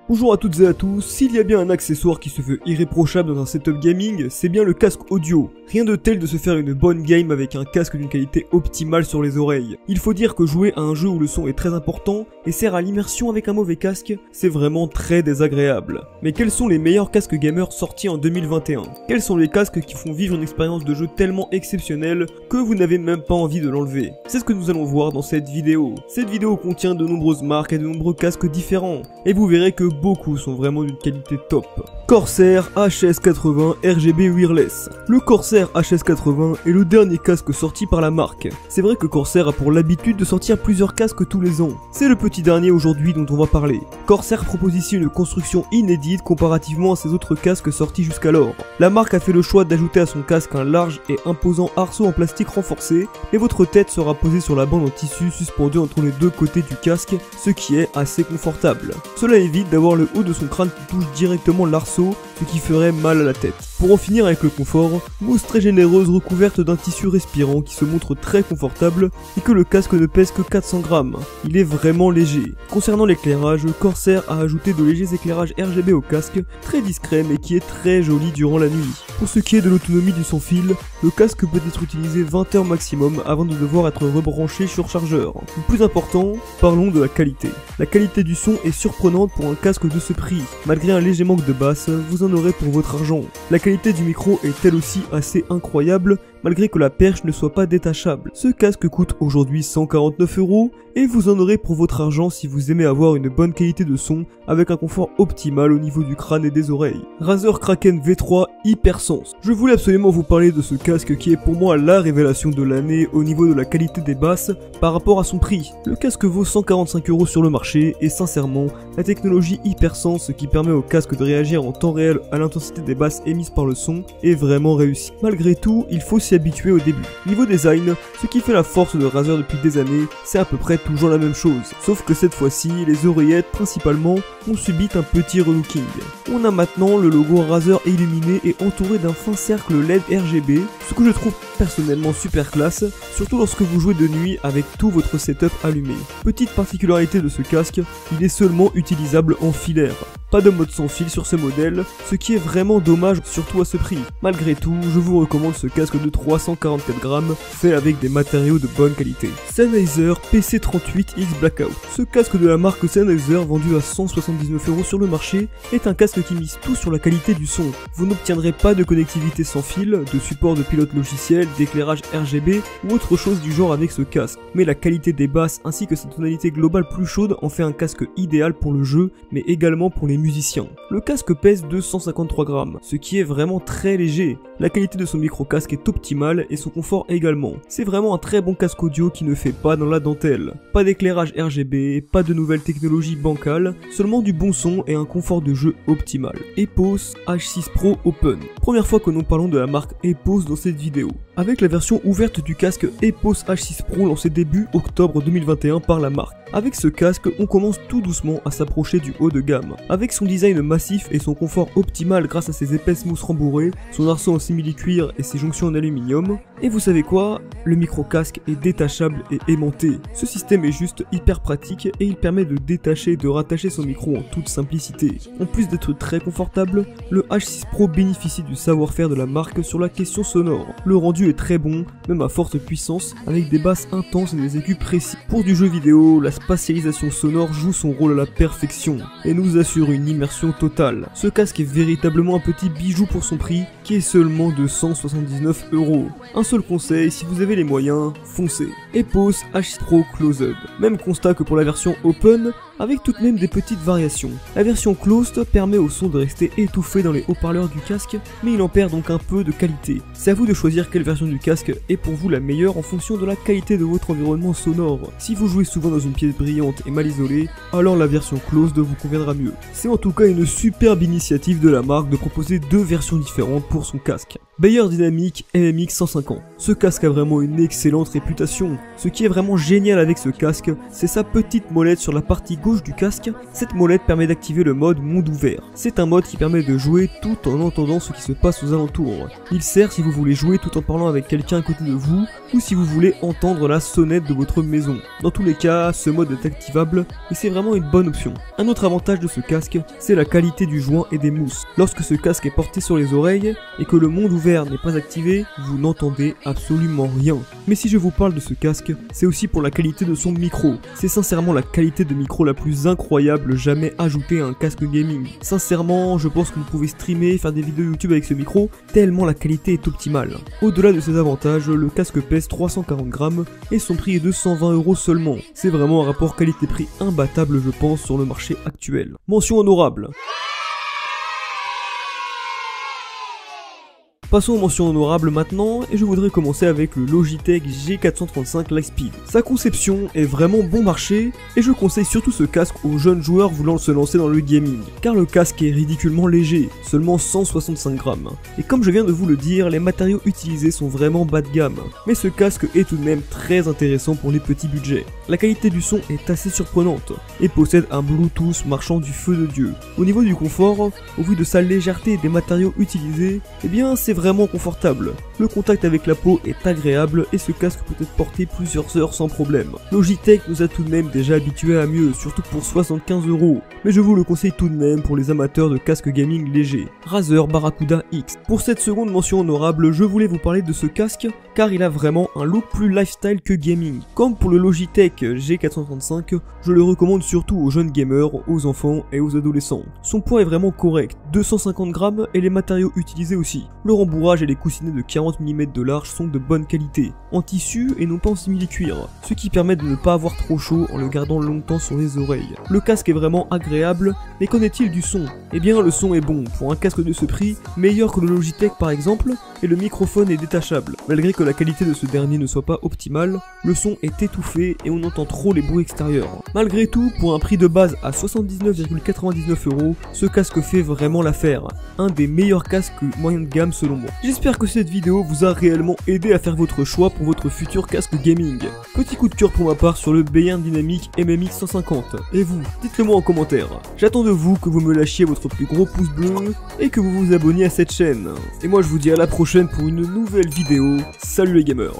Bonjour à toutes et à tous, s'il y a bien un accessoire qui se veut irréprochable dans un setup gaming, c'est bien le casque audio. Rien de tel de se faire une bonne game avec un casque d'une qualité optimale sur les oreilles. Il faut dire que jouer à un jeu où le son est très important et sert à l'immersion avec un mauvais casque, c'est vraiment très désagréable. Mais quels sont les meilleurs casques gamers sortis en 2021? Quels sont les casques qui font vivre une expérience de jeu tellement exceptionnelle que vous n'avez même pas envie de l'enlever? C'est ce que nous allons voir dans cette vidéo. Cette vidéo contient de nombreuses marques et de nombreux casques différents, et vous verrez que beaucoup sont vraiment d'une qualité top. Corsair HS80 RGB Wireless. Le Corsair HS80 est le dernier casque sorti par la marque. C'est vrai que Corsair a pour l'habitude de sortir plusieurs casques tous les ans. C'est le petit dernier aujourd'hui dont on va parler. Corsair propose ici une construction inédite comparativement à ses autres casques sortis jusqu'alors. La marque a fait le choix d'ajouter à son casque un large et imposant arceau en plastique renforcé, et votre tête sera posée sur la bande en tissu suspendue entre les deux côtés du casque, ce qui est assez confortable. Cela évite d'avoir le haut de son crâne qui touche directement l'arceau, ce qui ferait mal à la tête. Pour en finir avec le confort, mousse très généreuse recouverte d'un tissu respirant qui se montre très confortable et que le casque ne pèse que 400 grammes. Il est vraiment léger. Concernant l'éclairage, Corsair a ajouté de légers éclairages RGB au casque, très discret mais qui est très joli durant la nuit. Pour ce qui est de l'autonomie du sans fil, le casque peut être utilisé 20 heures maximum avant de devoir être rebranché sur chargeur. Le plus important, parlons de la qualité. La qualité du son est surprenante pour un casque de ce prix. Malgré un léger manque de basse, vous en aurez pour votre argent. La qualité du micro est elle aussi assez incroyable, malgré que la perche ne soit pas détachable. Ce casque coûte aujourd'hui 149 € et vous en aurez pour votre argent si vous aimez avoir une bonne qualité de son avec un confort optimal au niveau du crâne et des oreilles. Razer Kraken V3 Hypersense. Je voulais absolument vous parler de ce casque qui est pour moi la révélation de l'année au niveau de la qualité des basses par rapport à son prix. Le casque vaut 145 € sur le marché et sincèrement, la technologie Hypersense qui permet au casque de réagir en temps réel à l'intensité des basses émises par le son est vraiment réussie. Malgré tout, il faut s'y habituer au début. Niveau design, ce qui fait la force de Razer depuis des années, c'est à peu près toujours la même chose. Sauf que cette fois-ci, les oreillettes principalement ont subi un petit relooking. On a maintenant le logo Razer illuminé et entouré d'un fin cercle LED RGB, ce que je trouve personnellement super classe, surtout lorsque vous jouez de nuit avec tout votre setup allumé. Petite particularité de ce casque, il est seulement utilisable en filaire. Pas de mode sans fil sur ce modèle, ce qui est vraiment dommage surtout à ce prix. Malgré tout, je vous recommande ce casque de 344 grammes fait avec des matériaux de bonne qualité. Sennheiser PC38X Blackout. Ce casque de la marque Sennheiser vendu à 179 € sur le marché est un casque qui mise tout sur la qualité du son. Vous n'obtiendrez pas de connectivité sans fil, de support de pilote logiciel, d'éclairage RGB ou autre chose du genre avec ce casque. Mais la qualité des basses ainsi que sa tonalité globale plus chaude en fait un casque idéal pour le jeu, mais également pour les musiciens. Le casque pèse 253 grammes, ce qui est vraiment très léger. La qualité de son micro-casque est optimale et son confort également. C'est vraiment un très bon casque audio qui ne fait pas dans la dentelle. Pas d'éclairage RGB, pas de nouvelles technologies bancales, seulement du bon son et un confort de jeu optimal. Epos H6 Pro Open. Première fois que nous parlons de la marque Epos dans cette vidéo. Avec la version ouverte du casque Epos H6 Pro lancé début octobre 2021 par la marque. Avec ce casque, on commence tout doucement à s'approcher du haut de gamme. Avec son design massif et son confort optimal grâce à ses épaisses mousses rembourrées, son arceau en simili-cuir et ses jonctions en aluminium. Et vous savez quoi? Le micro-casque est détachable et aimanté. Ce système est juste hyper pratique et il permet de détacher et de rattacher son micro en toute simplicité. En plus d'être très confortable, le H6 Pro bénéficie du savoir-faire de la marque sur la question sonore. Le rendu est très bon, même à forte puissance, avec des basses intenses et des aigus précis. Pour du jeu vidéo, la spatialisation sonore joue son rôle à la perfection et nous assure une immersion totale. Ce casque est véritablement un petit bijou pour son prix qui est seulement de 179 €. Un seul conseil, si vous avez les moyens, foncez. Epos H6 Pro Closed. Même constat que pour la version Open, avec tout de même des petites variations. La version Closed permet au son de rester étouffé dans les haut-parleurs du casque, mais il en perd donc un peu de qualité. C'est à vous de choisir quelle version du casque est pour vous la meilleure en fonction de la qualité de votre environnement sonore. Si vous jouez souvent dans une pièce brillante et mal isolée, alors la version Closed vous conviendra mieux. C'est en tout cas une superbe initiative de la marque de proposer deux versions différentes pour son casque. Beyer Dynamic MMX 150. Ce casque a vraiment une excellente réputation. Ce qui est vraiment génial avec ce casque, c'est sa petite molette sur la partie gauche du casque. Cette molette permet d'activer le mode monde ouvert. C'est un mode qui permet de jouer tout en entendant ce qui se passe aux alentours. Il sert si vous voulez jouer tout en parlant avec quelqu'un à côté de vous, ou si vous voulez entendre la sonnette de votre maison. Dans tous les cas, ce mode est activable et c'est vraiment une bonne option. Un autre avantage de ce casque, c'est la qualité du joint et des mousses. Lorsque ce casque est porté sur les oreilles et que le monde ouvert n'est pas activé, vous n'entendez absolument rien. Mais si je vous parle de ce casque, c'est aussi pour la qualité de son micro. C'est sincèrement la qualité de micro la plus incroyable jamais ajoutée à un casque gaming. Sincèrement, je pense que vous pouvez streamer, faire des vidéos YouTube avec ce micro, tellement la qualité est optimale. Au-delà de ces avantages, le casque pèse 340 grammes et son prix est de 120 € seulement. C'est vraiment un rapport qualité-prix imbattable je pense sur le marché actuel. Mention honorable. Passons aux mentions honorables maintenant, et je voudrais commencer avec le Logitech G435 Lightspeed. Sa conception est vraiment bon marché, et je conseille surtout ce casque aux jeunes joueurs voulant se lancer dans le gaming, car le casque est ridiculement léger, seulement 165 grammes. Et comme je viens de vous le dire, les matériaux utilisés sont vraiment bas de gamme, mais ce casque est tout de même très intéressant pour les petits budgets. La qualité du son est assez surprenante, et possède un Bluetooth marchant du feu de Dieu. Au niveau du confort, au vu de sa légèreté et des matériaux utilisés, eh bien c'est vraiment confortable. Le contact avec la peau est agréable et ce casque peut être porté plusieurs heures sans problème. Logitech nous a tout de même déjà habitués à mieux, surtout pour 75 €, mais je vous le conseille tout de même pour les amateurs de casques gaming légers. Razer Barracuda X. Pour cette seconde mention honorable, je voulais vous parler de ce casque car il a vraiment un look plus lifestyle que gaming. Comme pour le Logitech G435, je le recommande surtout aux jeunes gamers, aux enfants et aux adolescents. Son poids est vraiment correct, 250 grammes et les matériaux utilisés aussi. Le rembourrage et les coussinets de 40 mm de large sont de bonne qualité, en tissu et non pas en simili-cuir, ce qui permet de ne pas avoir trop chaud en le gardant longtemps sur les oreilles. Le casque est vraiment agréable, mais qu'en est-il du son? Eh bien le son est bon, pour un casque de ce prix, meilleur que le Logitech par exemple, et le microphone est détachable. Malgré que la qualité de ce dernier ne soit pas optimale, le son est étouffé et on entend trop les bruits extérieurs. Malgré tout, pour un prix de base à 79,99 €, ce casque fait vraiment l'affaire, un des meilleurs casques moyen de gamme selon moi. J'espère que cette vidéo vous a réellement aidé à faire votre choix pour votre futur casque gaming. Petit coup de cœur pour ma part sur le Bayern Dynamic MMX 150. Et vous, dites-le moi en commentaire. J'attends de vous que vous me lâchiez votre plus gros pouce bleu et que vous vous abonniez à cette chaîne. Et moi je vous dis à la prochaine pour une nouvelle vidéo. Salut les gamers.